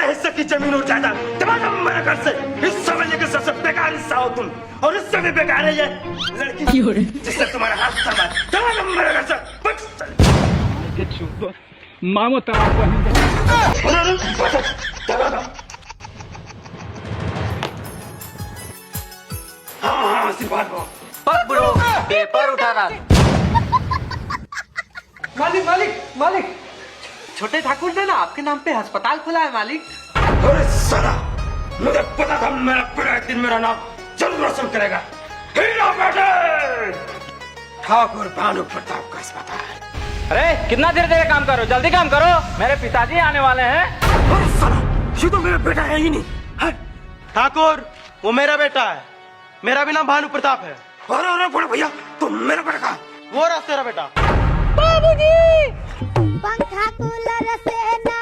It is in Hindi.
हिस्से की जमीन और जायदाद तमाम मेरे घर से हिस्सा मिलने के सबसे बेकार हिस्सा हो तुम, और इससे भी बेकार है ये लड़की जिससे तुम्हारा हाथ थमा। तमाम मेरे घर से मामो तराप हाँ आशीर्वाद हो। ब्रो पेपर उठाना। मालिक मालिक मालिक, छोटे ठाकुर ने ना आपके नाम पे अस्पताल खोला है मालिक। अरे साला, मुझे पता था मेरा बेटा एक दिन मेरा नाम जरूर रोशन करेगा। हीरा बेटे, ठाकुर भानु प्रताप का अस्पताल। अरे कितना देर देर काम करो, जल्दी काम करो, मेरे पिताजी आने वाले हैं। अरे साला, ये तो मेरा बेटा है ही नहीं है। ठाकुर वो मेरा बेटा है, मेरा भी नाम भानु प्रताप है। अरे अरे बड़े भैया, तुम मेरा बेटा कहाँ? वो रहा तेरा बेटा। बाबूजी, पंखा कूलर से ना